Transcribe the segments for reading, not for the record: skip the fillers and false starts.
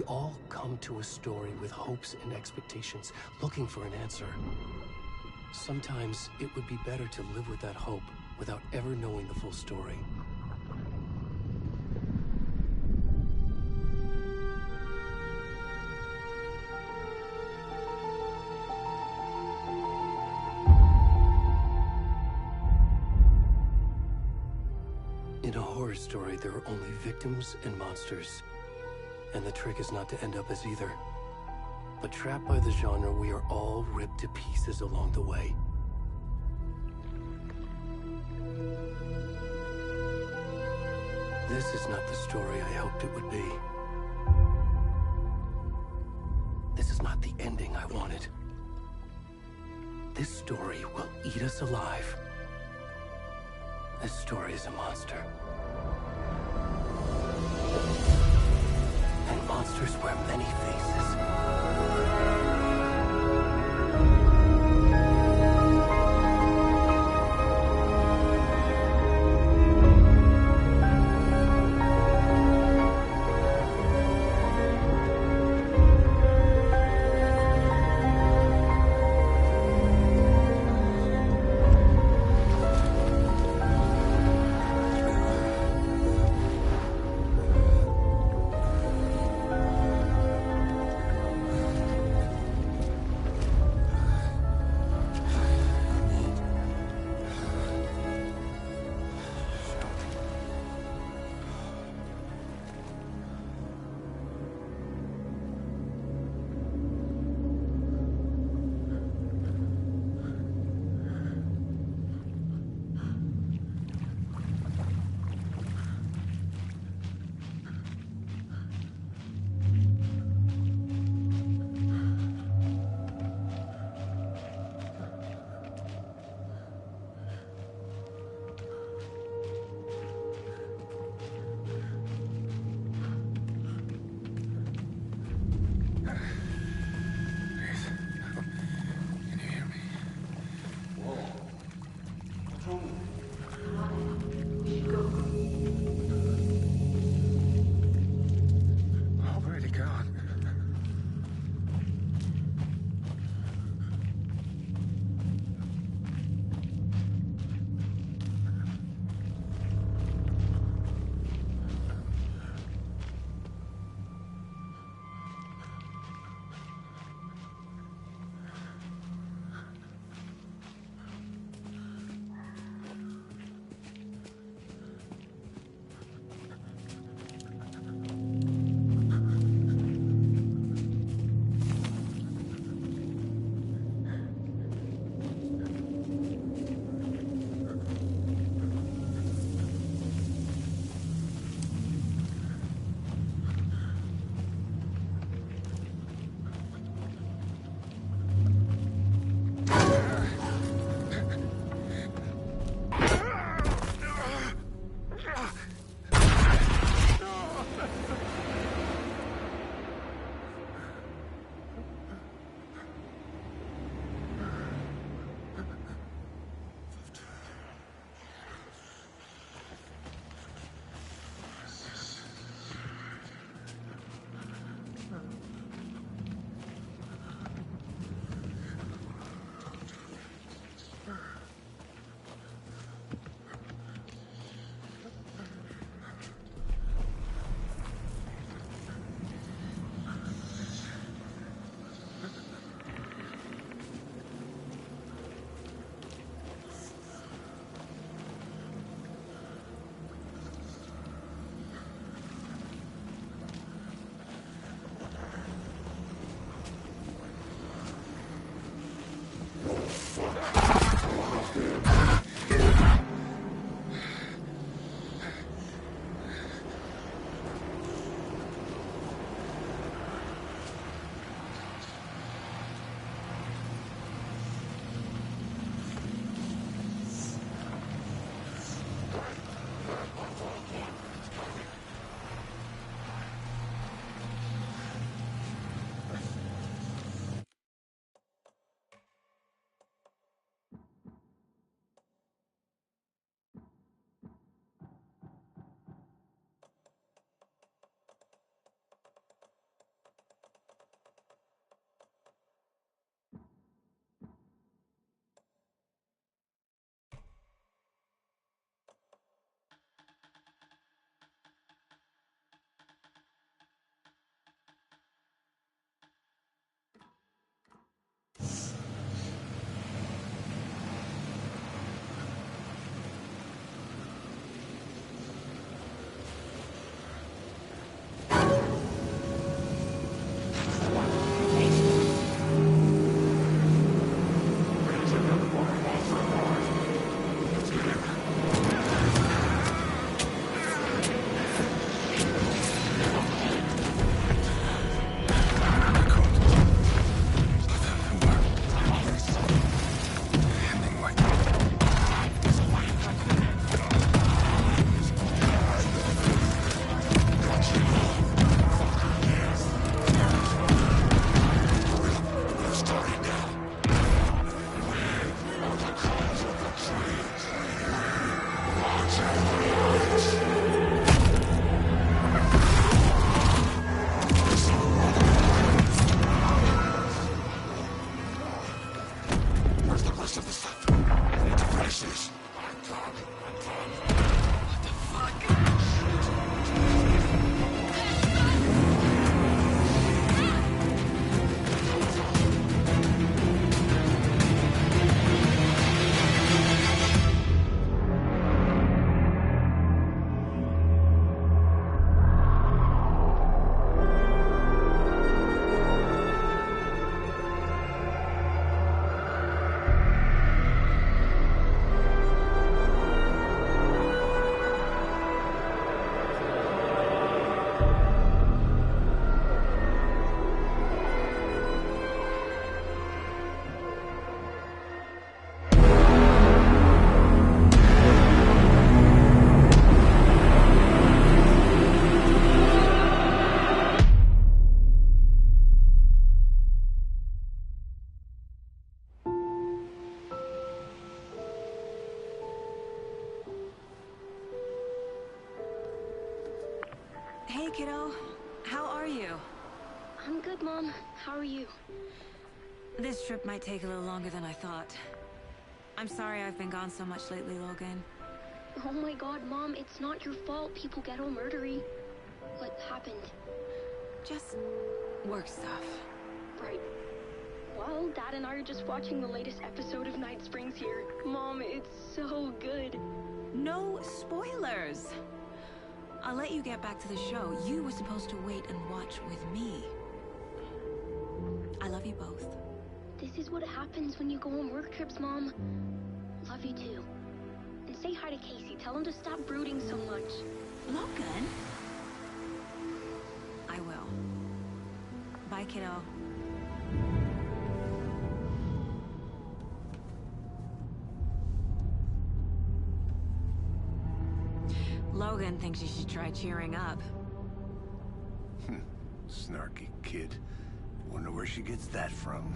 all come to a story with hopes and expectations, looking for an answer. Sometimes it would be better to live with that hope without ever knowing the full story. In a horror story, there are only victims and monsters. And the trick is not to end up as either. But trapped by the genre, we are all ripped to pieces along the way. This is not the story I hoped it would be. This is not the ending I wanted. This story will eat us alive. This story is a monster. And monsters wear many faces. kiddo. How are you? I'm good, Mom. How are you? This trip might take a little longer than I thought. I'm sorry I've been gone so much lately, Logan. Oh my god, Mom, it's not your fault people get all murdery. What happened? Just work stuff. Right. Well, Dad and I are just watching the latest episode of Night Springs here. Mom, it's so good. No spoilers! I'll let you get back to the show. You were supposed to wait and watch with me. I love you both. This is what happens when you go on work trips, Mom. Love you too. And say hi to Casey. Tell him to stop brooding so much. Logan? I will. Bye, kiddo. Logan thinks you should try cheering up. Snarky kid. Wonder where she gets that from.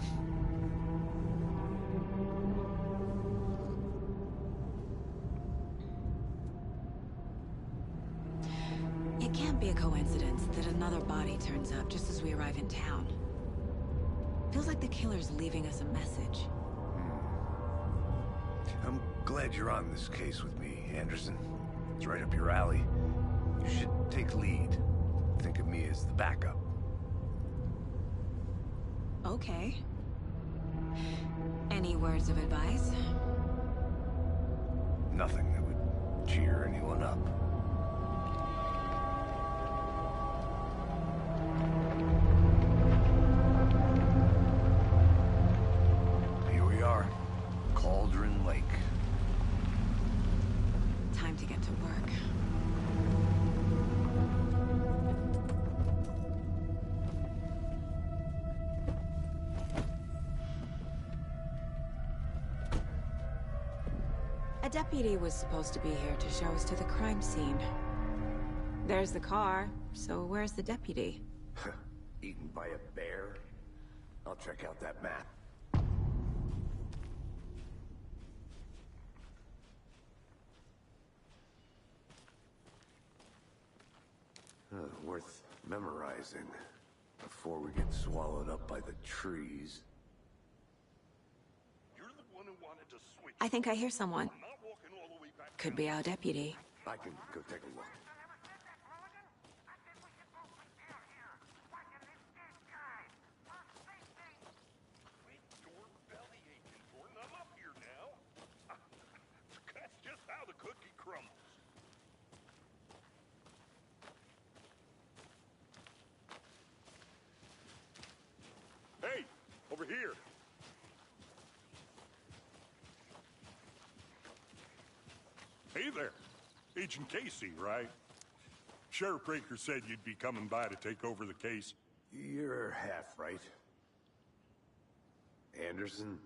It can't be a coincidence that another body turns up just as we arrive in town. Feels like the killer's leaving us a message. I'm glad you're on this case with me, Anderson. It's right up your alley. You should take lead. Think of me as the backup. Okay. Any words of advice? Nothing that would cheer anyone up. Here we are. Cauldron Lake. Time to get to work. A deputy was supposed to be here to show us to the crime scene. There's the car, so where's the deputy? Eaten by a bear? I'll check out that map. Worth memorizing before we get swallowed up by the trees. You're the one who wanted to switch. I think I hear someone. I'm not walking all the way back. Could be our deputy. I can go take a look. Quit your belly aching, Thornton. I'm up here now. That's just how the cookie crumbles. Hey, over here. Hey there. Agent Casey, right? Sheriff Breaker said you'd be coming by to take over the case. You're half right. Anderson?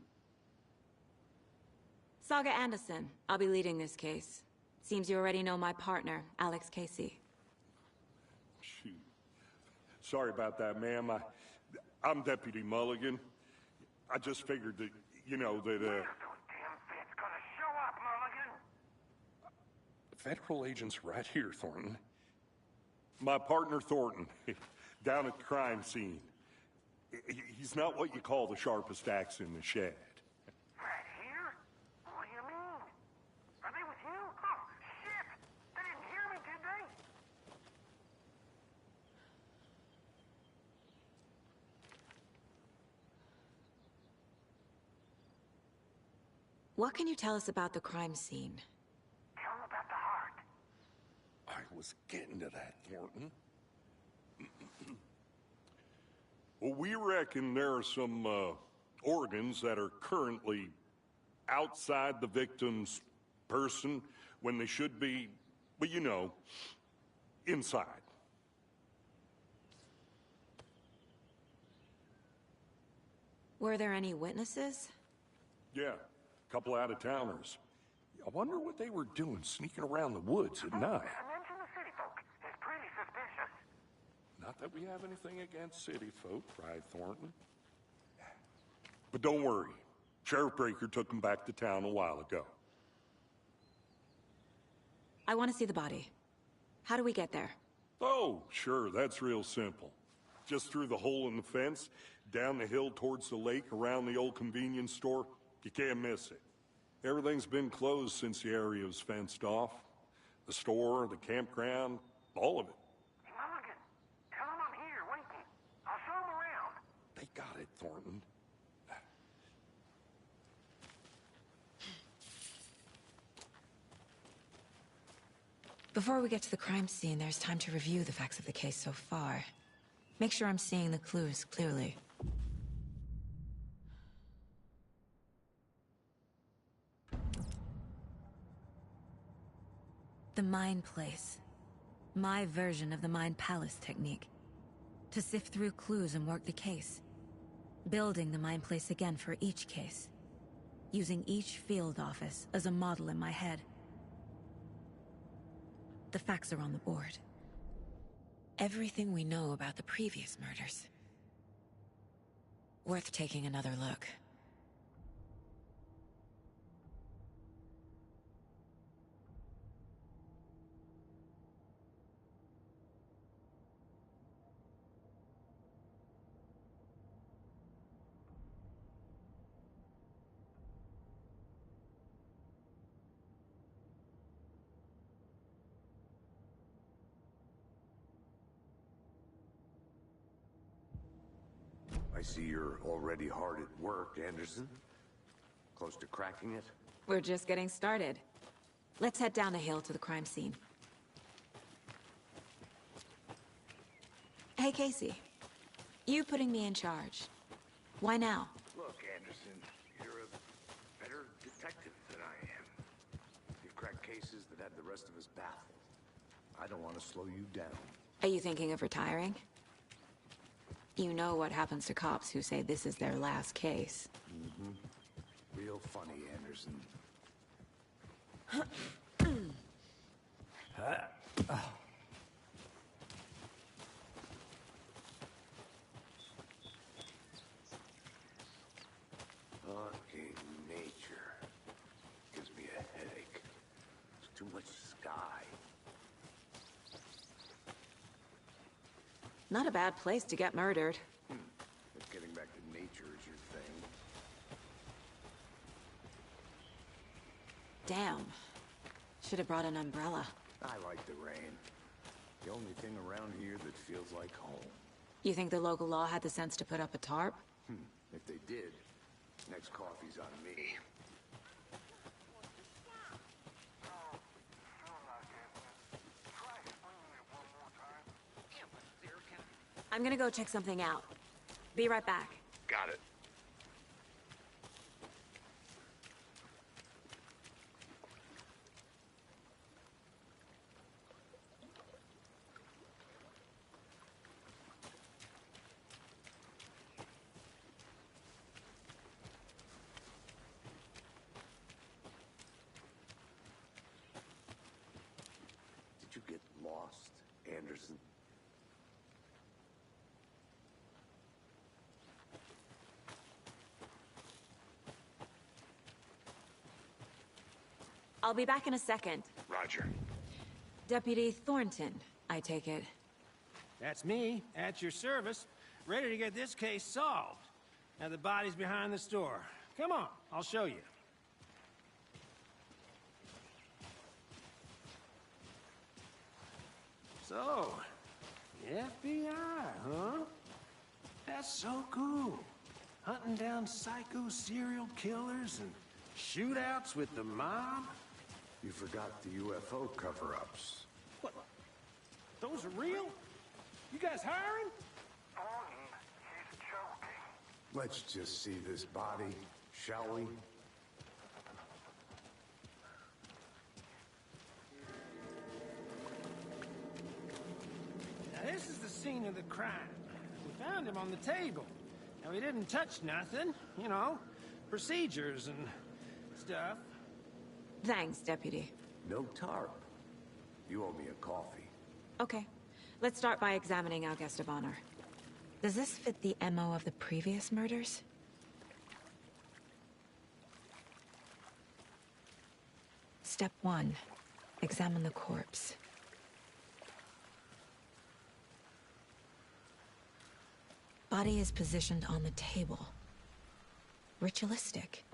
Saga Anderson. I'll be leading this case. Seems you already know my partner, Alex Casey. Shoot. Sorry about that, ma'am. I'm Deputy Mulligan. I just figured that, you know, that, Those damn feds gonna show up, Mulligan. federal agent's right here, Thornton. My partner, Thornton, down at the crime scene. He's not what you call the sharpest axe in the shed. Right here? What do you mean? Are they with you? Oh, shit! They didn't hear me, did they? What can you tell us about the crime scene? Tell them about the heart. I was getting to that, Thornton. Well, we reckon there are some organs that are currently outside the victim's person when they should be, well, you know, inside. Were there any witnesses? Yeah, a couple out-of-towners. I wonder what they were doing sneaking around the woods at night. Mention the city folk. It's pretty suspicious. Not that we have anything against city folk, right, Thornton? But don't worry. Sheriff Breaker took them back to town a while ago. I want to see the body. How do we get there? Oh, sure, that's real simple. Just through the hole in the fence, down the hill towards the lake, around the old convenience store. You can't miss it. Everything's been closed since the area was fenced off. The store, the campground, all of it. Mulligan, tell him I'm here, waiting. I'll show him around. They got it, Thornton. Before we get to the crime scene, there's time to review the facts of the case so far. Make sure I'm seeing the clues clearly. The Mind Place. My version of the Mind Palace technique. To sift through clues and work the case. Building the Mind Place again for each case. Using each field office as a model in my head. The facts are on the board. Everything we know about the previous murders. Worth taking another look. I see you're already hard at work, Anderson. Close to cracking it? We're just getting started. Let's head down the hill to the crime scene. Hey, Casey. You putting me in charge. Why now? Look, Anderson, you're a better detective than I am. You've cracked cases that had the rest of us baffled. I don't want to slow you down. Are you thinking of retiring? You know what happens to cops who say this is their last case. Real funny, Anderson. Fucking nature. Gives me a headache. There's too much sky. Not a bad place to get murdered. If getting back to nature is your thing. Damn. Should have brought an umbrella. I like the rain. The only thing around here that feels like home. You think the local law had the sense to put up a tarp? If they did, next coffee's on me. I'm gonna go check something out. Be right back. Got it. Did you get lost, Anderson? I'll be back in a second. Roger. Deputy Thornton, I take it. That's me, at your service, ready to get this case solved. Now the body's behind the store. Come on, I'll show you. So, the FBI, huh? That's so cool. Hunting down psycho serial killers and shootouts with the mob. You forgot the UFO cover-ups. What? Those are real? You guys hiring? Thornton, he's joking. Let's just see this body, shall we? Now, this is the scene of the crime. We found him on the table. Now, we didn't touch nothing, you know, procedures and stuff. Thanks, Deputy. No tarp. You owe me a coffee. Okay. Let's start by examining our guest of honor. Does this fit the MO of the previous murders? Step 1. Examine the corpse. Body is positioned on the table. Ritualistic.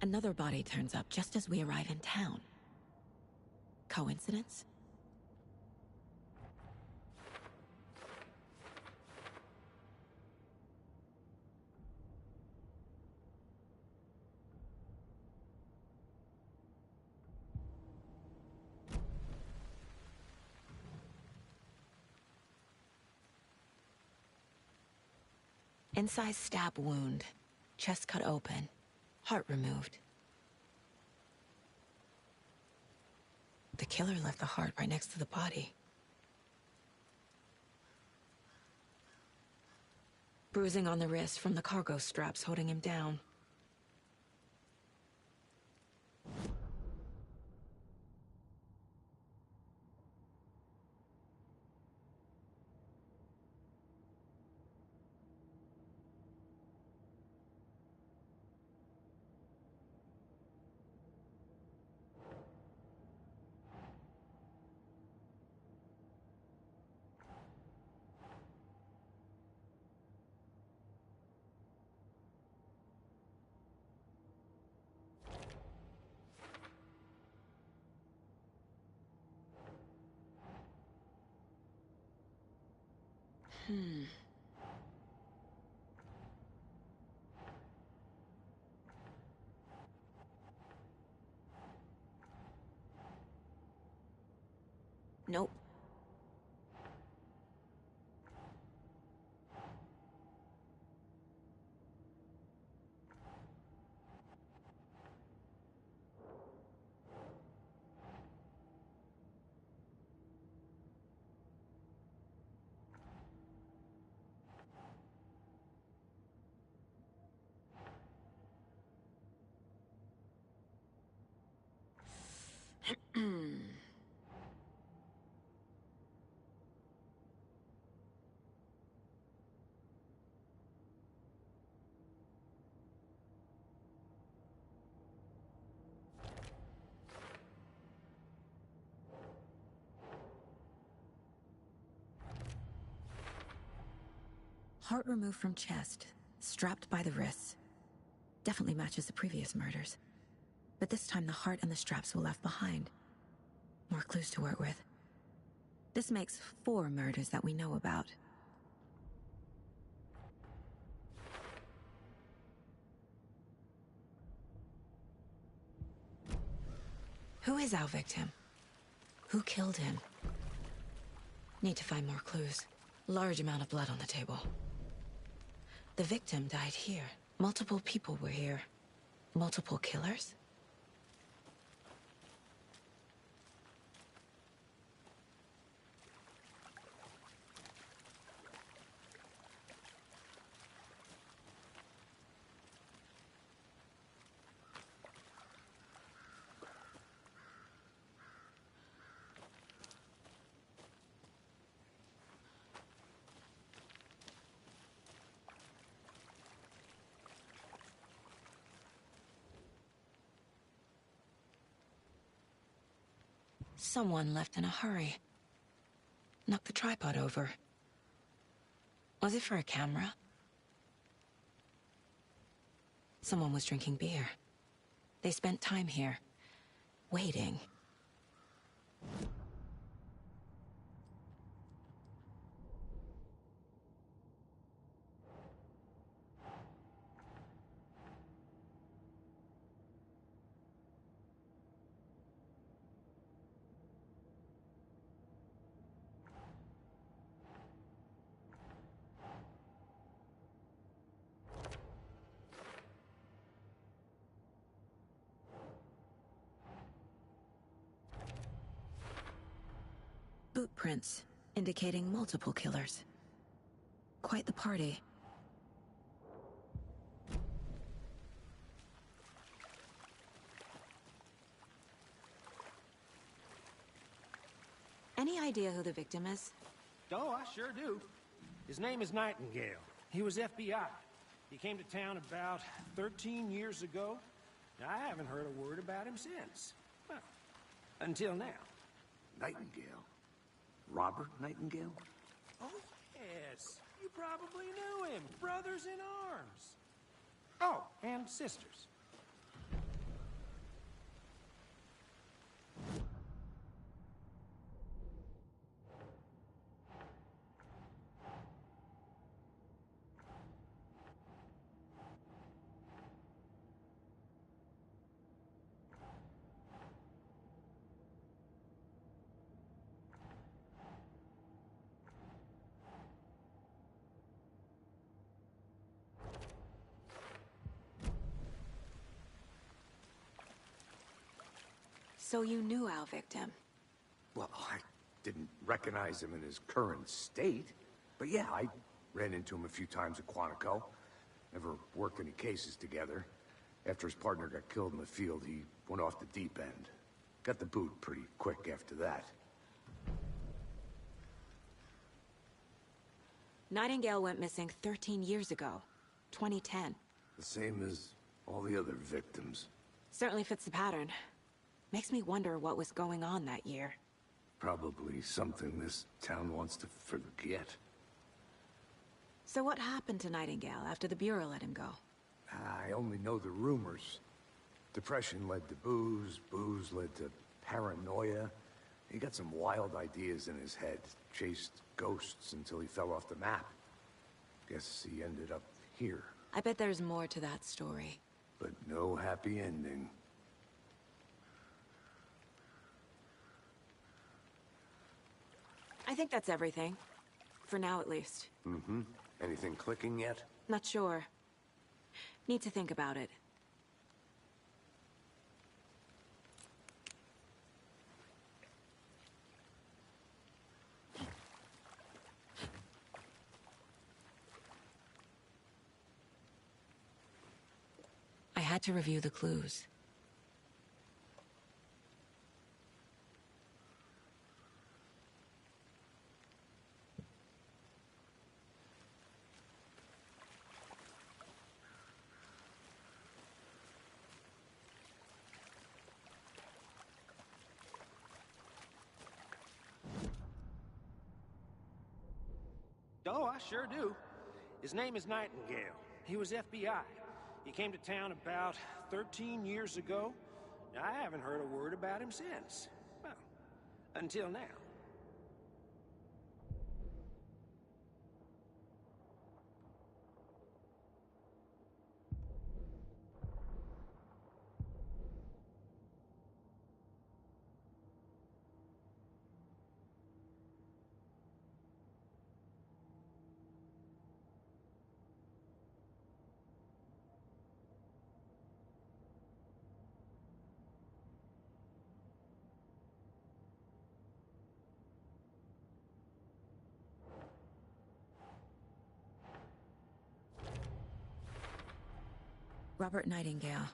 Another body turns up just as we arrive in town. Coincidence? Incised stab wound. Chest cut open. Heart removed. The killer left the heart right next to the body. Bruising on the wrist from the cargo straps holding him down. Nope. Heart removed from chest, strapped by the wrists. Definitely matches the previous murders. But this time the heart and the straps were left behind. More clues to work with. This makes 4 murders that we know about. Who is our victim? Who killed him? Need to find more clues. Large amount of blood on the table. The victim died here. Multiple people were here. Multiple killers? Someone left in a hurry. Knocked the tripod over. Was it for a camera? Someone was drinking beer. They spent time here, waiting. footprints, indicating multiple killers. Quite the party. Any idea who the victim is? Oh, I sure do. His name is Nightingale. He was FBI. He came to town about 13 years ago. I haven't heard a word about him since. Well, until now. Nightingale? Robert Nightingale? Oh, yes. You probably knew him. Brothers in arms. Oh, and sisters. So you knew our victim? Well, I didn't recognize him in his current state. But yeah, I ran into him a few times at Quantico. Never worked any cases together. After his partner got killed in the field, he went off the deep end. Got the boot pretty quick after that. Nightingale went missing 13 years ago. 2010. The same as all the other victims. Certainly fits the pattern. Makes me wonder what was going on that year. Probably something this town wants to forget. So what happened to Nightingale after the Bureau let him go? I only know the rumors. Depression led to booze, booze led to paranoia. He got some wild ideas in his head, chased ghosts until he fell off the map. Guess he ended up here. I bet there's more to that story. But no happy ending. I think that's everything. For now, at least. Mm-hmm. Anything clicking yet? Not sure. Need to think about it. I had to review the clues. Oh, I sure do. His name is Nightingale. He was FBI. He came to town about 13 years ago. I haven't heard a word about him since. Well, until now. Robert Nightingale,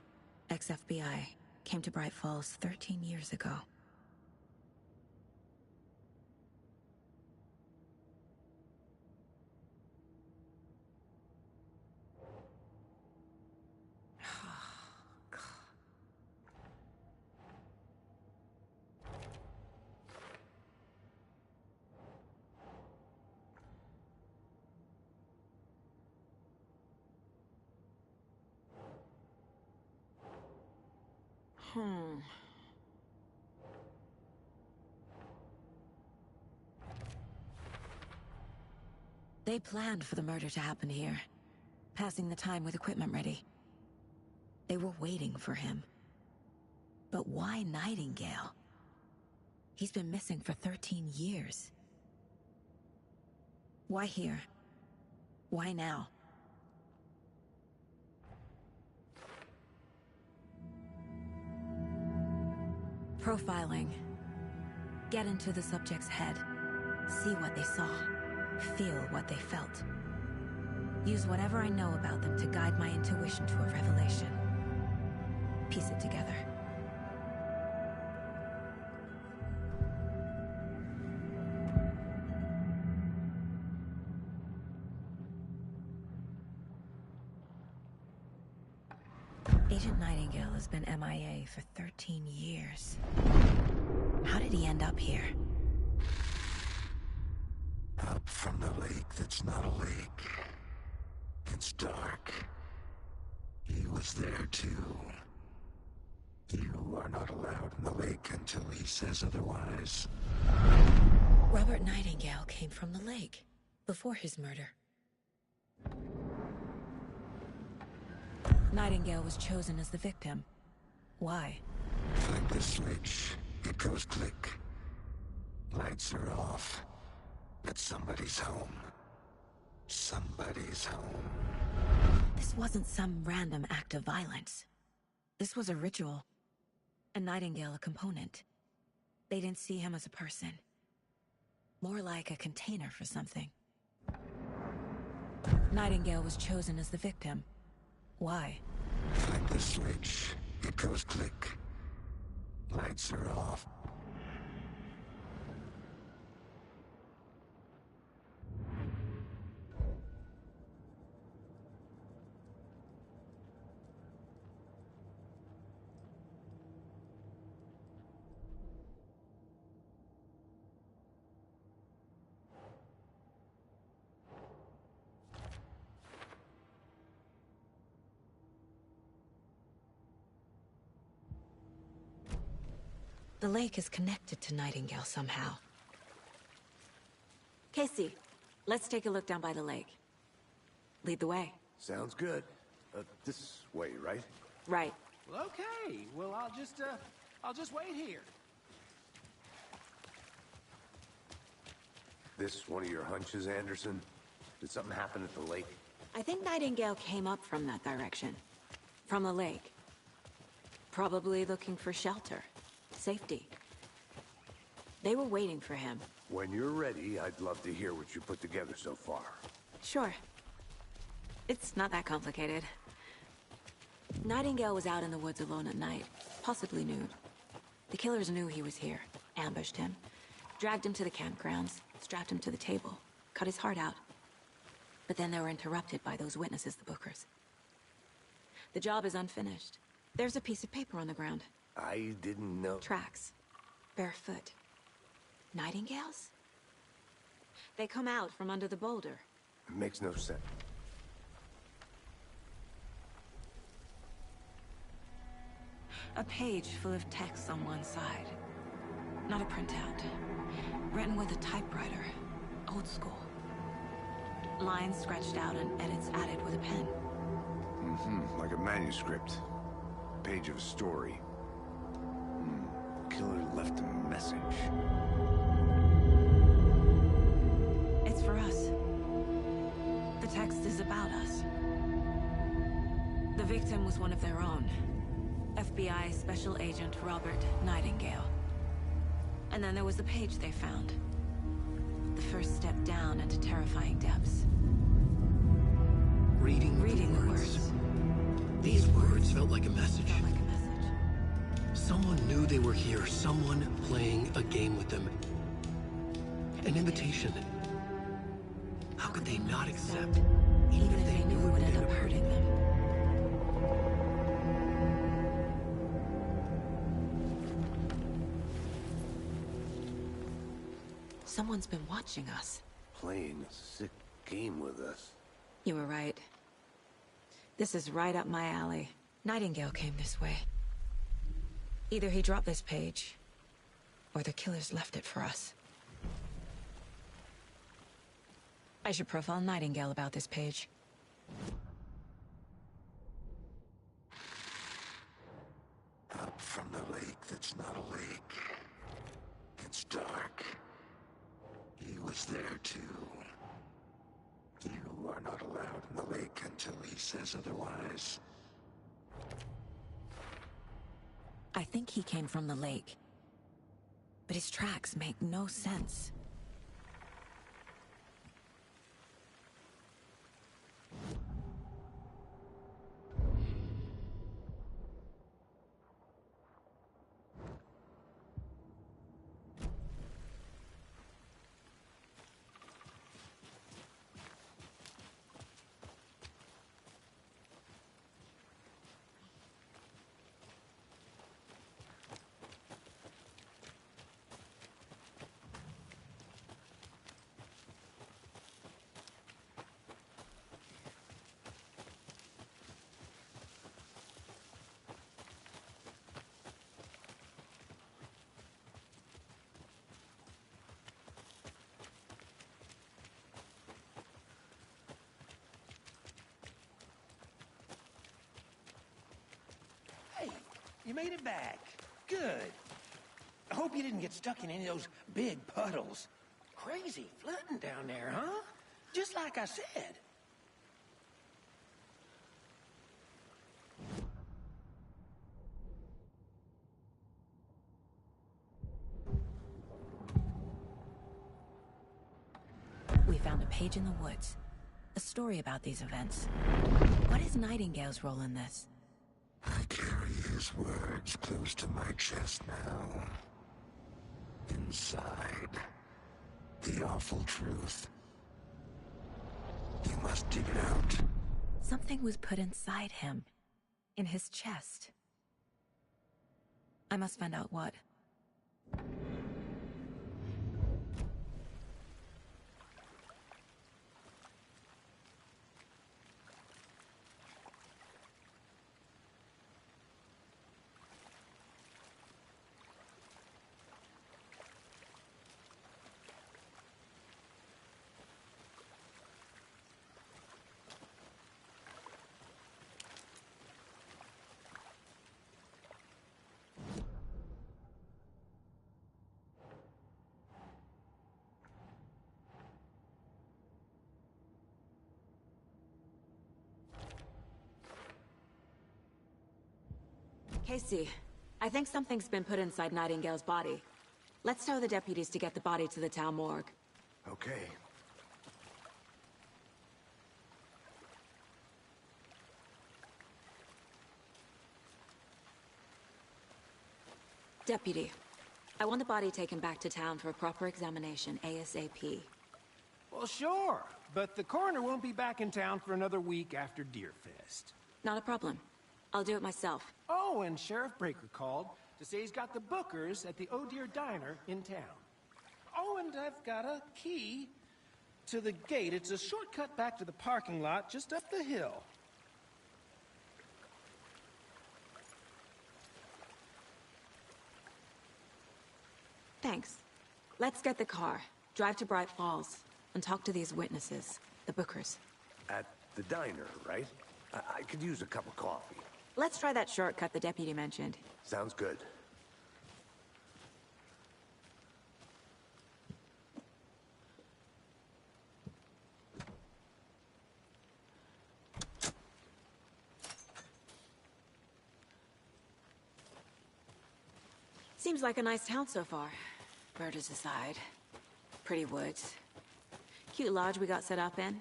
ex-FBI, came to Bright Falls 13 years ago. They planned for the murder to happen here, passing the time with equipment ready. They were waiting for him. But why Nightingale? He's been missing for 13 years. Why here? Why now? Profiling. Get into the subject's head. see what they saw, feel what they felt. Use whatever I know about them to guide my intuition to a revelation. Piece it together. Agent Nightingale has been MIA for 13 years. How did he end up here? Up from the lake that's not a lake. It's dark. He was there too. You are not allowed in the lake until he says otherwise. Robert Nightingale came from the lake before his murder. Nightingale was chosen as the victim. Why? Flick the switch. It goes click. Lights are off. But somebody's home. Somebody's home. This wasn't some random act of violence. This was a ritual. And Nightingale a component. They didn't see him as a person. More like a container for something. Nightingale was chosen as the victim. Why? Flick the switch. It goes click. Lights are off. The lake is connected to Nightingale somehow. Casey, let's take a look down by the lake. Lead the way. Sounds good. This way, right? Right. Well, okay. Well, I'll just wait here. This one of your hunches, Anderson? Did something happen at the lake? I think Nightingale came up from that direction. From the lake. Probably looking for shelter. Safety. They were waiting for him. When you're ready, I'd love to hear what you put together so far. Sure. It's not that complicated. Nightingale was out in the woods alone at night, possibly nude. The killers knew he was here, ambushed him, dragged him to the campgrounds, strapped him to the table, cut his heart out. But then they were interrupted by those witnesses, the Bookers. The job is unfinished. There's a piece of paper on the ground. I didn't know. Tracks. Barefoot. Nightingales? They come out from under the boulder. It makes no sense. A page full of text on one side. Not a printout. Written with a typewriter. Old school. Lines scratched out and edits added with a pen. Mm-hmm. Like a manuscript. Page of a story. Killer left a message. It's for us. The text is about us. The victim was one of their own. FBI Special Agent Robert Nightingale. And then there was the page they found. The first step down into terrifying depths. Reading the words. These words felt like a message. Felt like a message. Someone knew they were here, someone playing a game with them. An invitation. How could they not accept, Even if they knew it would end up hurting them. Someone's been watching us. Playing a sick game with us. You were right. This is right up my alley. Nightingale came this way. Either he dropped this page, or the killers left it for us. I should profile Nightingale about this page. Up from the lake that's not a lake. It's dark. He was there too. You are not allowed in the lake until he says otherwise. I think he came from the lake. But his tracks make no sense. You made it back. Good. I hope you didn't get stuck in any of those big puddles. Crazy flooding down there, huh? Just like I said. We found a page in the woods. A story about these events. What is Nightingale's role in this? I carry his words close to my chest now. Inside, the awful truth. You must dig it out. Something was put inside him. In his chest. I must find out what. Casey, I think something's been put inside Nightingale's body. Let's tell the deputies to get the body to the town morgue. Okay. Deputy, I want the body taken back to town for a proper examination, ASAP. Well, sure. But the coroner won't be back in town for another week after Deerfest. Not a problem. I'll do it myself. Oh, and Sheriff Breaker called to say he's got the bookers at the Oh Dear Diner in town. Oh, and I've got a key to the gate. It's a shortcut back to the parking lot just up the hill. Thanks. Let's get the car, drive to Bright Falls, and talk to these witnesses, the bookers. At the diner, right? I could use a cup of coffee. Let's try that shortcut the deputy mentioned. Sounds good. Seems like a nice town so far. Murders aside. Pretty woods. Cute lodge we got set up in.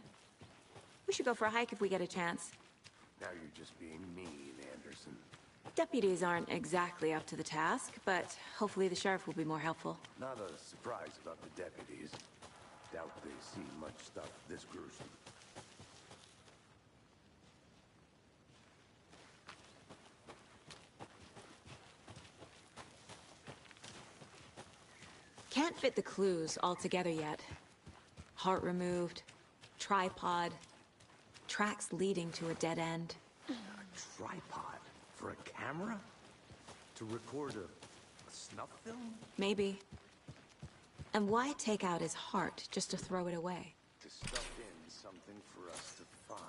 We should go for a hike if we get a chance. Now you're just being mean, Anderson. Deputies aren't exactly up to the task, but hopefully the sheriff will be more helpful. Not a surprise about the deputies. Doubt they've seen much stuff this gruesome. Can't fit the clues all together yet. Heart removed, tripod, tracks leading to a dead end. A tripod? For a camera? To record a snuff film? Maybe. And why take out his heart just to throw it away? To stuff in something for us to find.